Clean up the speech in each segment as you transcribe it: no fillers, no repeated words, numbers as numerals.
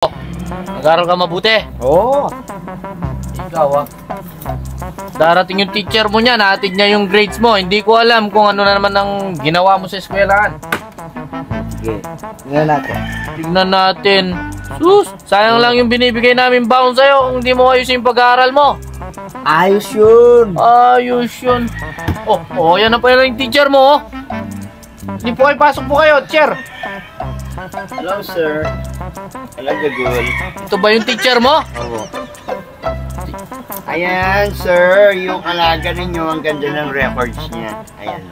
Nag-aral ka mabuti. Oo. Ikaw darating yung teacher mo niya, natin niya yung grades mo. Hindi ko alam kung ano na naman ang ginawa mo sa eskwelahan. Sige, tingnan natin. Tignan natin. Sus, sayang lang yung binibigay namin baon sa'yo kung hindi mo ayos yung pag-aaral mo. Ayos yun. Ayos yun. Yan na pala yung teacher mo. Hindi po kayo, pasok po kayo, teacher. Hello, sir. Hello, Gagul. Ito ba yung teacher mo? Oo. Ayan, sir. Yung alaga ninyo, ang ganda ng records niya. Ayan.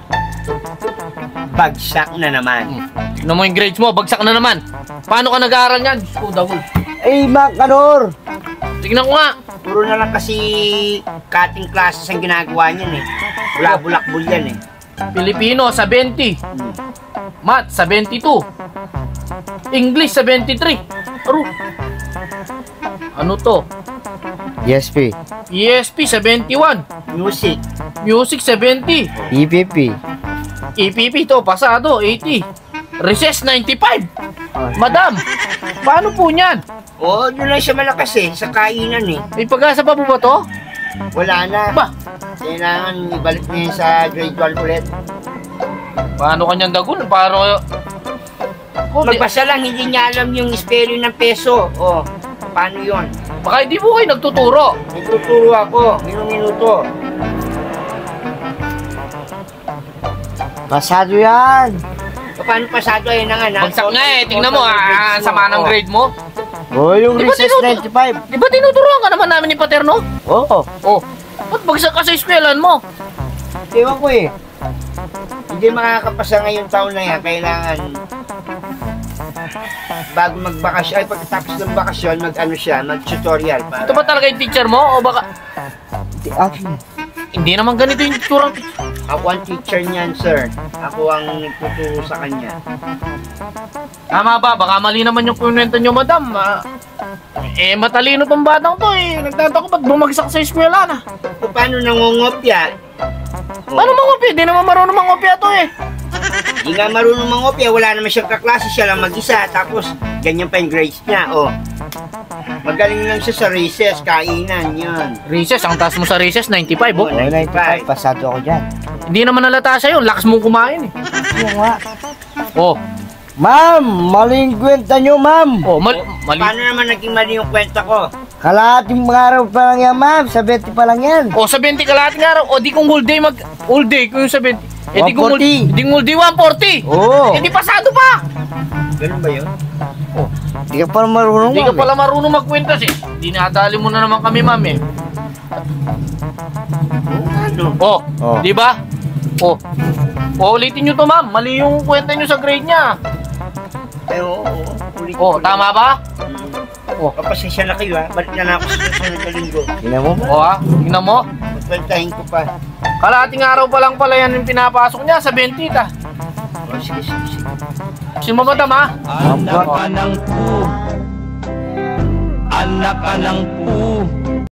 Bagsak na naman. Tignan mo yung grades mo, bagsak na naman. Paano ka nag-aaral yan? Diyos ko, Dagul. Mac, Kanor. Tignan ko nga. Puro na lang kasi cutting classes ang ginagawa niyan eh. Bulabulakbol yan eh. Pilipino, 70. Math, 72. English, 73. Ano to? ESP. ESP, 71. Music. Music, 70. EPP. EPP to, pasado, 80. Recess, 95. Madam, paano po niyan? Doon lang siya malakas eh, sa kainan eh. May pag-asa pa po ba to? Wala na. Ba? Kailangan ibalik niya sa grade 12 ulit. Paano kanyang Dagul? Paano? Magbasa lang, hindi niya alam yung spelling ng peso. Paano yon? Baka hindi po kayo nagtuturo. Nagtuturo ako, minuto. Pasado yan. Paano pasado ayun na nga? Bagsak nga eh. Tingnan mo, sama ng grade mo. Yung Di ba recess 95. Di ba tinuturuan ka naman namin ni Paterno? Oo. Ba't bagsak ka sa eskwelahan mo? Ewan ko eh. Hindi makakapasa ngayong taon na yan. Kailangan bago magbakasyon, pagkatapos ng bakasyon, mag-tutorial. Ito ba talaga yung teacher mo? O baka... Hindi naman ganito yung turang teacher. Ako ang teacher niyan, sir. Ako ang nagtuturo sa kanya. Tama ba? Baka mali naman yung kunwento nyo, madam. Matalino tong batang to eh. Nagtatako ba't bumagsak sa eskwela na? Paano nangungopya? Paano mangopya? Di naman marunong mangopya to eh. Hindi nga marunong mangopya. Wala naman siyang kaklase. Siya lang mag-isa. Tapos, ganyan pa yung grades niya. Magaling lang siya sa recess. Kainan, yun. Recess, ang taas mo sa recess, 95 oh. 95. Pasado ako dyan. Hindi naman nalata sa'yo. Lakas mong kumain eh. Yung nga. Ma'am, maling kwenta nyo, ma'am. Mali. Paano naman naging mali yung kwenta ko? Kalahating mga araw pa lang yan, ma'am. 70 pa lang yan. 70 kalahating araw. Di kung whole day kung yung 70. Di kung whole day 140. Di pasado pa. Ganun ba yun? Di ka pala marunong, Di ka pala marunong magkwentas eh. Dinadali mo na naman kami, ma'am eh. Di ba? Ulitin nyo to, ma'am. Mali yung kwenta nyo sa grade niya. Tama ba? Kapasensya na kayo ha. Balik na ako sa susunod na linggo. Tingnan mo, Tingnan mo. Magkwentahin ko pa. Kalahating araw pa lang pala yan yung pinapasok niya sa 20 ta. Sige. Si madam ha? Anak ka ng pu.